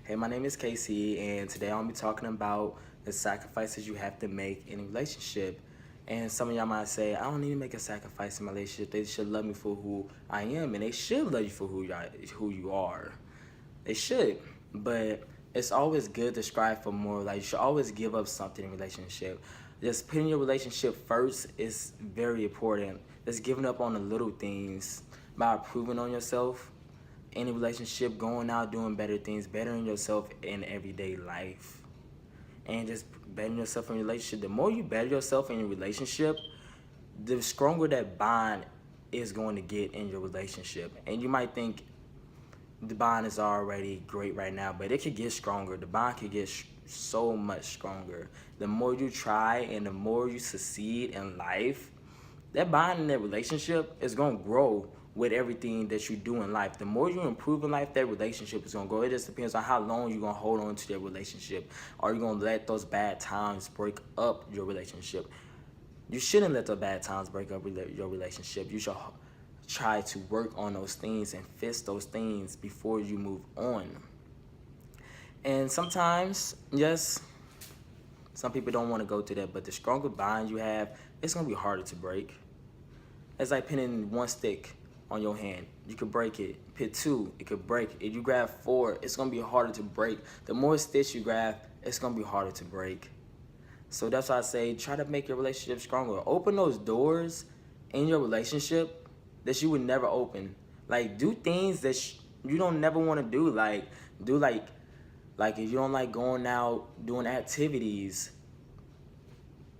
Hey, my name is Casey, and today I'll be talking about the sacrifices you have to make in a relationship. And some of y'all might say, I don't need to make a sacrifice in my relationship. They should love me for who I am, and they should love you for who you are. They should, but it's always good to strive for more. Like, you should always give up something in a relationship. Just putting your relationship first is very important. Just giving up on the little things by improving on yourself in a relationship, going out doing better things, bettering yourself in everyday life, and just bettering yourself in a relationship. The more you better yourself in a relationship, the stronger that bond is going to get in your relationship. And you might think the bond is already great right now, but it could get stronger. The bond could get so much stronger. The more you try and the more you succeed in life, that bond in that relationship is gonna grow with everything that you do in life. The more you improve in life, that relationship is gonna grow. It just depends on how long you're gonna hold on to that relationship. Are you gonna let those bad times break up your relationship? You shouldn't let the bad times break up your relationship. You should try to work on those things and fix those things before you move on. And sometimes, yes, some people don't want to go through that, but the stronger bond you have, it's gonna be harder to break. It's like pinning one stick on your hand. You could break it. Pit two, it could break. If you grab four, it's gonna be harder to break. The more sticks you grab, it's gonna be harder to break. So that's why I say try to make your relationship stronger. Open those doors in your relationship that you would never open. Like, do things that you don't never want to do. Like, do like if you don't like going out doing activities,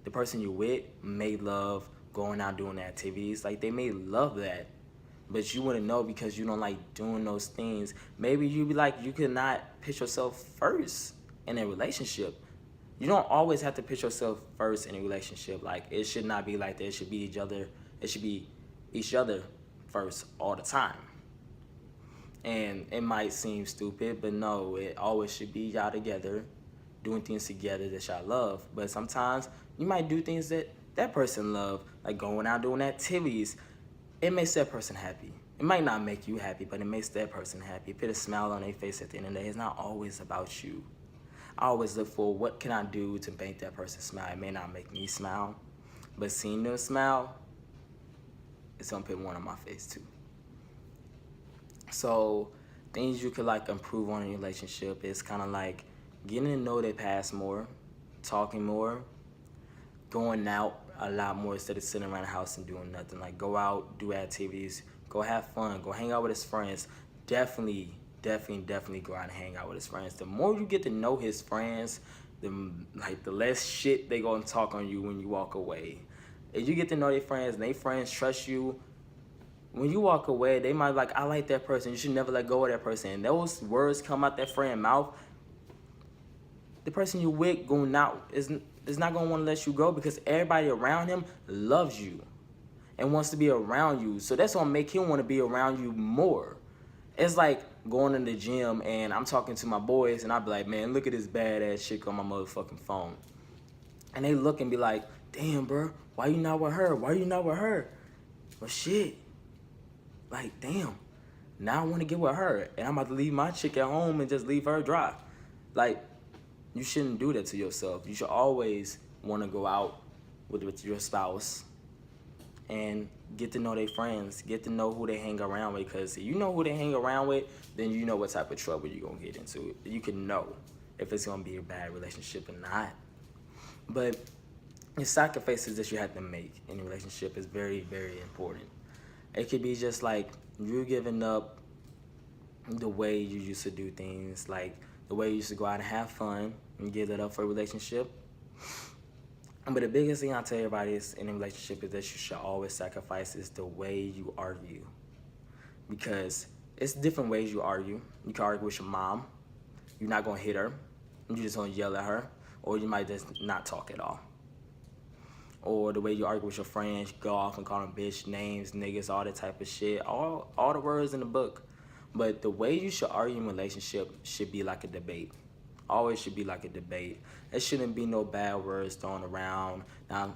the person you're with may love going out doing activities. Like, they may love that, but you wouldn't know because you don't like doing those things. Maybe you be like, you could not put yourself first in a relationship. You don't always have to put yourself first in a relationship. Like, it should not be like that. It should be each other. It should be each other first all the time. And it might seem stupid, but no, it always should be y'all together, doing things together that y'all love. But sometimes you might do things that that person love, like going out doing activities. It makes that person happy. It might not make you happy, but it makes that person happy. Put a smile on their face at the end of the day. It's not always about you. I always look for what can I do to make that person smile. It may not make me smile, but seeing them smile, it's gonna put one on my face too. So things you could like improve on in your relationship is kind of like getting to know their past more, talking more, going out a lot more instead of sitting around the house and doing nothing. Like, go out, do activities, go have fun, go hang out with his friends. Definitely go out and hang out with his friends. The more you get to know his friends, the less shit they gonna talk on you when you walk away. If you get to know their friends and their friends trust you, when you walk away, they might be like, I like that person. You should never let go of that person. And those words come out that friend mouth, the person you with going out is not gonna want to let you go because everybody around him loves you and wants to be around you. So that's gonna make him want to be around you more. It's like going in the gym and I'm talking to my boys and I be like, man, look at this badass chick on my motherfucking phone. And they look and be like, damn, bro, why you not with her? Why you not with her? Well, shit. Like, damn, now I want to get with her. And I'm about to leave my chick at home and just leave her dry. Like, you shouldn't do that to yourself. You should always want to go out with your spouse and get to know their friends, get to know who they hang around with. Because if you know who they hang around with, then you know what type of trouble you're going to get into. You can know if it's going to be a bad relationship or not. But the sacrifices that you have to make in a relationship is very important. It could be just like you giving up the way you used to do things, like the way you used to go out and have fun and give that up for a relationship. But the biggest thing I tell everybody is in a relationship is that you should always sacrifice is the way you argue. Because it's different ways you argue. You can argue with your mom. You're not going to hit her. You're just going to yell at her. Or you might just not talk at all. Or the way you argue with your friends, you go off and call them bitch, names, niggas, all that type of shit. All the words in the book. But the way you should argue in a relationship should be like a debate. Always should be like a debate. It shouldn't be no bad words thrown around. Now,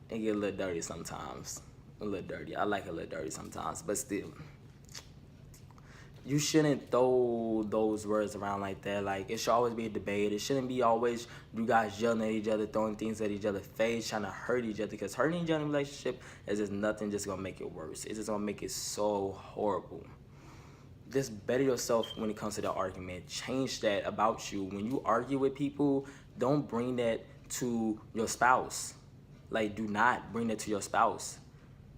it get a little dirty sometimes. A little dirty. I like a little dirty sometimes, but still. you shouldn't throw those words around like that. Like, it should always be a debate. It shouldn't be always you guys yelling at each other, throwing things at each other's face, trying to hurt each other. Because hurting each other in a relationship is just nothing, just gonna make it worse. It's just gonna make it so horrible. Just better yourself when it comes to the argument. Change that about you. When you argue with people, don't bring that to your spouse. Like, do not bring that to your spouse.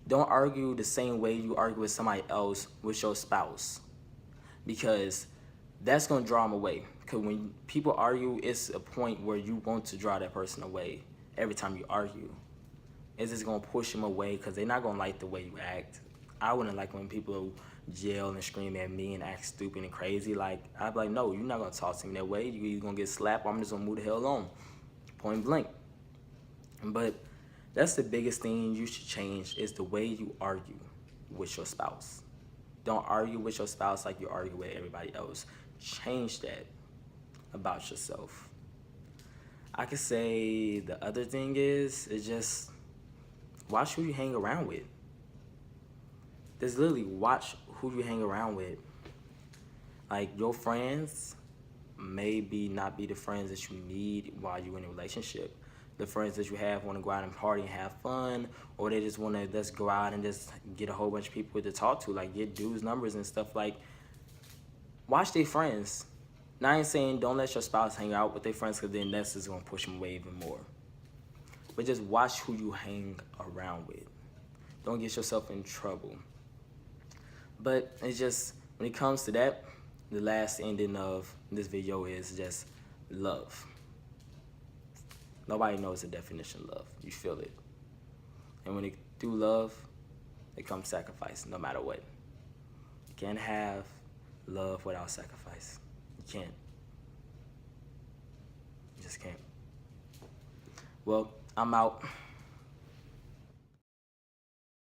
Don't argue the same way you argue with somebody else with your spouse, because that's going to draw them away. Because when people argue, it's a point where you want to draw that person away every time you argue. It's just going to push them away because they're not going to like the way you act. I wouldn't like when people yell and scream at me and act stupid and crazy. Like, I'd be like, no, you're not going to talk to me that way. You're going to get slapped, or I'm just going to move the hell on. Point blank. But that's the biggest thing you should change, is the way you argue with your spouse. Don't argue with your spouse like you argue with everybody else. Change that about yourself. I could say the other thing is just watch who you hang around with. Just literally watch who you hang around with. Like, your friends maybe not be the friends that you need while you're in a relationship. The friends that you have want to go out and party and have fun, or they just want to just go out and just get a whole bunch of people to talk to, like get dudes' numbers and stuff. Like, watch their friends. Now, I ain't saying don't let your spouse hang out with their friends, because then that's just going to push them away even more. But just watch who you hang around with. Don't get yourself in trouble. But it's just, when it comes to that, the last ending of this video is just love. Nobody knows the definition of love. You feel it. And when it do love, it comes sacrifice, no matter what. You can't have love without sacrifice. You can't. You just can't. Well, I'm out.